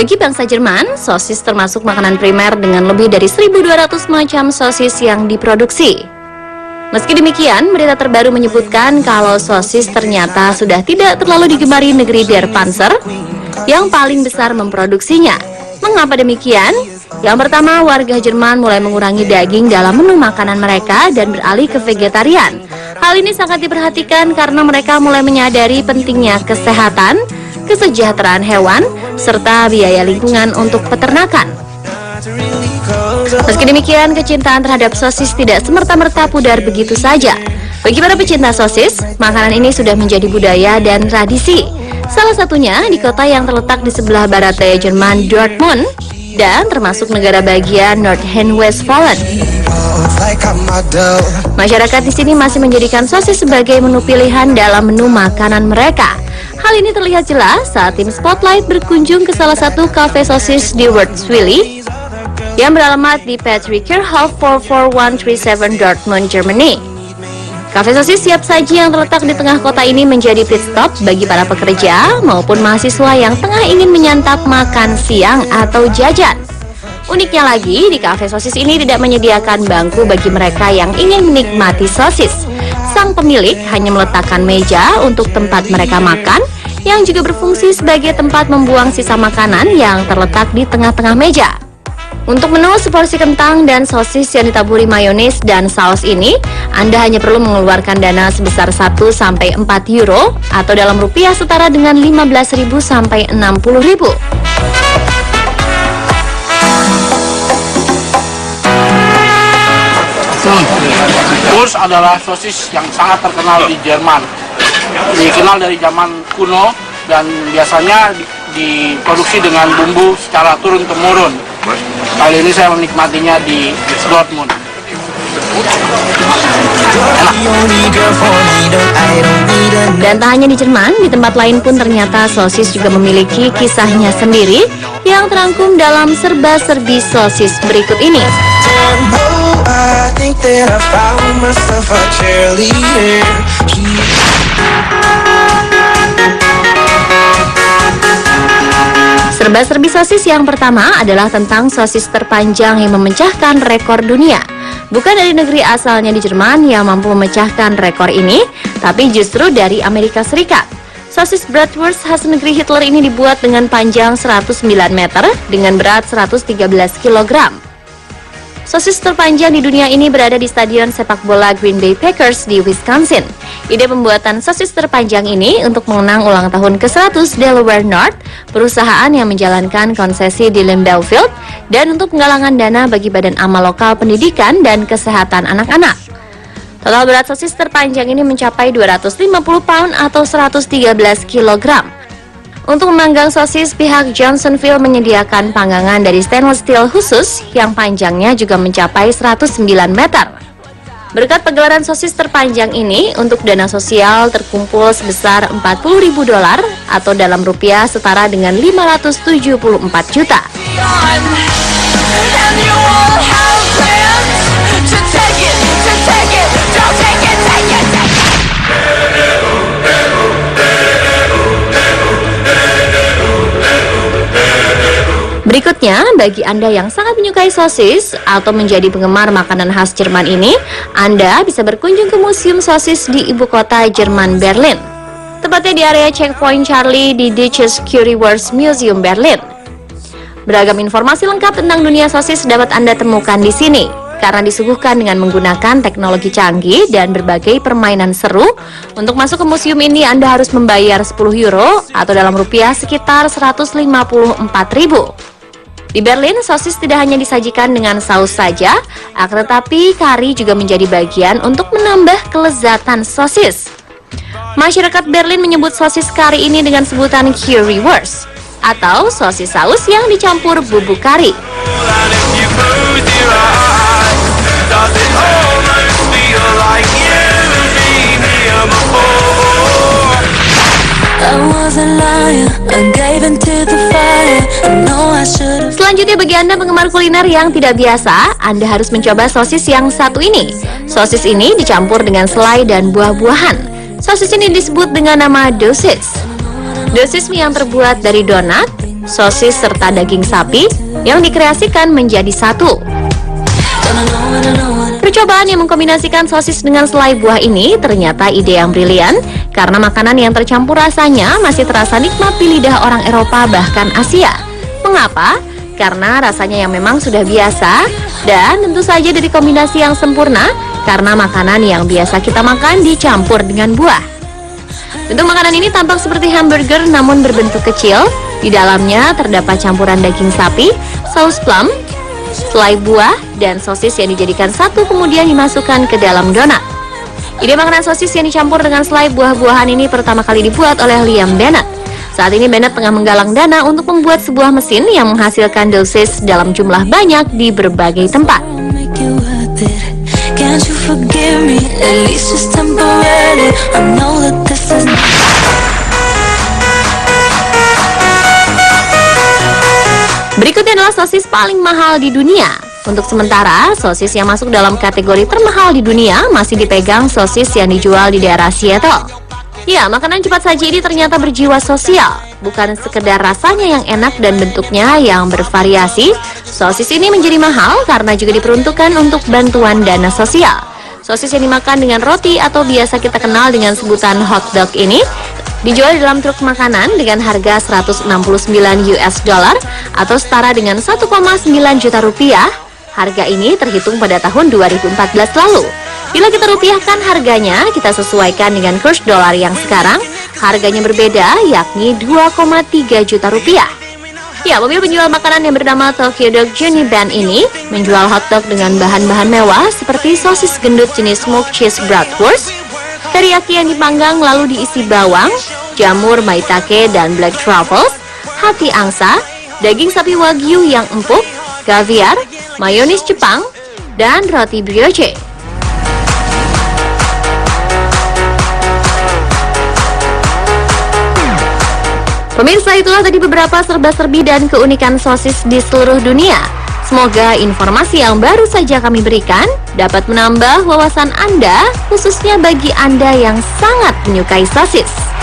Bagi bangsa Jerman, sosis termasuk makanan primer dengan lebih dari 1.200 macam sosis yang diproduksi. Meski demikian, berita terbaru menyebutkan kalau sosis ternyata sudah tidak terlalu digemari negeri Der Panzer yang paling besar memproduksinya. Mengapa demikian? Yang pertama, warga Jerman mulai mengurangi daging dalam menu makanan mereka dan beralih ke vegetarian. Hal ini sangat diperhatikan karena mereka mulai menyadari pentingnya kesehatan, kesejahteraan hewan, serta biaya lingkungan untuk peternakan. Meski demikian, kecintaan terhadap sosis tidak semerta-merta pudar begitu saja. Bagi para pecinta sosis, makanan ini sudah menjadi budaya dan tradisi. Salah satunya di kota yang terletak di sebelah barat daya Jerman, Dortmund, dan termasuk negara bagian Nordrhein-Westfalen. Masyarakat di sini masih menjadikan sosis sebagai menu pilihan dalam menu makanan mereka. Hal ini terlihat jelas saat tim Spotlight berkunjung ke salah satu kafe sosis di Wurzwili yang beralamat di Patrikerhof 44137 Dortmund, Germany. Kafe sosis siap saji yang terletak di tengah kota ini menjadi pit stop bagi para pekerja maupun mahasiswa yang tengah ingin menyantap makan siang atau jajan. Uniknya lagi, di kafe sosis ini tidak menyediakan bangku bagi mereka yang ingin menikmati sosis. Sang pemilik hanya meletakkan meja untuk tempat mereka makan, yang juga berfungsi sebagai tempat membuang sisa makanan yang terletak di tengah-tengah meja. Untuk menu seporsi kentang dan sosis yang ditaburi mayones dan saus ini, Anda hanya perlu mengeluarkan dana sebesar 1-4 euro atau dalam rupiah setara dengan 15.000 sampai 60.000. Wurst adalah sosis yang sangat terkenal di Jerman. Dikenal dari zaman kuno dan biasanya diproduksi dengan bumbu secara turun-temurun. Kali ini saya menikmatinya di Dortmund. Dan tak hanya di Jerman, di tempat lain pun ternyata sosis juga memiliki kisahnya sendiri yang terangkum dalam serba-serbi sosis berikut ini. Serba-serbi sosis yang pertama adalah tentang sosis terpanjang yang memecahkan rekor dunia. Bukan dari negeri asalnya di Jerman yang mampu memecahkan rekor ini, tapi justru dari Amerika Serikat. Sosis bratwurst khas negeri Hitler ini dibuat dengan panjang 109 meter dengan berat 113 kg. Sosis terpanjang di dunia ini berada di stadion sepak bola Green Bay Packers di Wisconsin. Ide pembuatan sosis terpanjang ini untuk mengenang ulang tahun ke-100 Delaware North, perusahaan yang menjalankan konsesi di Limbaugh Field, dan untuk penggalangan dana bagi Badan Amal Lokal Pendidikan dan Kesehatan Anak-anak. Total berat sosis terpanjang ini mencapai 250 pound atau 113 kg. Untuk memanggang sosis, pihak Johnsonville menyediakan panggangan dari stainless steel khusus yang panjangnya juga mencapai 109 meter. Berkat pegelaran sosis terpanjang ini, untuk dana sosial terkumpul sebesar $40.000 atau dalam rupiah setara dengan 574 juta. Berikutnya, bagi Anda yang sangat menyukai sosis atau menjadi penggemar makanan khas Jerman ini, Anda bisa berkunjung ke Museum Sosis di ibu kota Jerman, Berlin. Tepatnya di area Checkpoint Charlie di Deutsches Currywurst Museum, Berlin. Beragam informasi lengkap tentang dunia sosis dapat Anda temukan di sini, karena disuguhkan dengan menggunakan teknologi canggih dan berbagai permainan seru. Untuk masuk ke museum ini, Anda harus membayar 10 euro atau dalam rupiah sekitar 154.000. Di Berlin, sosis tidak hanya disajikan dengan saus saja, akan tetapi kari juga menjadi bagian untuk menambah kelezatan sosis. Masyarakat Berlin menyebut sosis kari ini dengan sebutan Currywurst, atau sosis saus yang dicampur bubuk kari. Selanjutnya, bagi Anda penggemar kuliner yang tidak biasa, Anda harus mencoba sosis yang satu ini. Sosis ini dicampur dengan selai dan buah-buahan. Sosis ini disebut dengan nama Dosis. Dosis mie yang terbuat dari donat, sosis serta daging sapi yang dikreasikan menjadi satu. Percobaan yang mengkombinasikan sosis dengan selai buah ini ternyata ide yang brilian karena makanan yang tercampur rasanya masih terasa nikmat di lidah orang Eropa bahkan Asia. Mengapa? Karena rasanya yang memang sudah biasa dan tentu saja dari kombinasi yang sempurna karena makanan yang biasa kita makan dicampur dengan buah. Bentuk makanan ini tampak seperti hamburger namun berbentuk kecil. Di dalamnya terdapat campuran daging sapi, saus plum, selai buah, dan sosis yang dijadikan satu kemudian dimasukkan ke dalam donat. Ide makanan sosis yang dicampur dengan selai buah-buahan ini pertama kali dibuat oleh Liam Bennett. Saat ini Bennett tengah menggalang dana untuk membuat sebuah mesin yang menghasilkan dosis dalam jumlah banyak di berbagai tempat. Berikutnya adalah sosis paling mahal di dunia. Untuk sementara, sosis yang masuk dalam kategori termahal di dunia masih dipegang sosis yang dijual di daerah Seattle. Ya, makanan cepat saji ini ternyata berjiwa sosial. Bukan sekedar rasanya yang enak dan bentuknya yang bervariasi, sosis ini menjadi mahal karena juga diperuntukkan untuk bantuan dana sosial. Sosis yang dimakan dengan roti atau biasa kita kenal dengan sebutan hotdog ini dijual dalam truk makanan dengan harga 169 US dollar atau setara dengan 1,9 juta rupiah. Harga ini terhitung pada tahun 2014 lalu. Bila kita rupiahkan harganya, kita sesuaikan dengan kurs dolar yang sekarang, harganya berbeda, yakni 2,3 juta rupiah. Ya, mobil penjual makanan yang bernama Tokyo Dog Johnny Band ini menjual hotdog dengan bahan-bahan mewah seperti sosis gendut jenis smoked cheese bratwurst, teriyaki yang dipanggang lalu diisi bawang, jamur maitake dan black truffles, hati angsa, daging sapi wagyu yang empuk, kaviar, mayonis Jepang, dan roti brioche. Pemirsa, itulah tadi beberapa serba-serbi dan keunikan sosis di seluruh dunia. Semoga informasi yang baru saja kami berikan dapat menambah wawasan Anda, khususnya bagi Anda yang sangat menyukai sosis.